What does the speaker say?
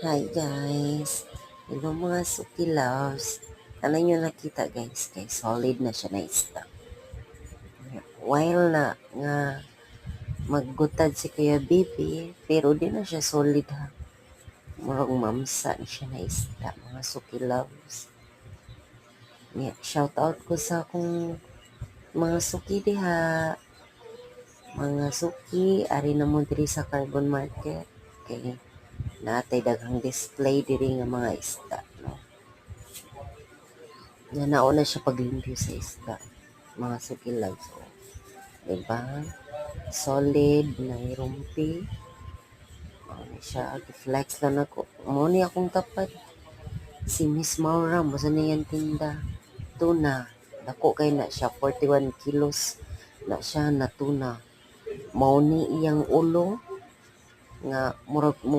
Hi guys! Hello mga suki loves. Ano nyo nakita guys? Kay solid na siya na isda. While na nga maggutad si Kuya Bibi, pero di na siya solid ha. Murag mamsa na siya na isda, mga suki loves. Shout out ko sa akong mga suki diha. Mga suki, ari na mo diri sa Carbon Market. Kay natay daghang display diri nga mga isda, no? Nga nauna siya paglimpyo sa isda, mga suki loves. So, diba? Solid, nairumpi. Ano siya, flex lang ako. Muna akong tapat. Si Miss Maura, masa na yan tinda. Tuna. Dako kay na siya, 41 kilos na siya na tuna. Mauni iyang ulo nga murag mo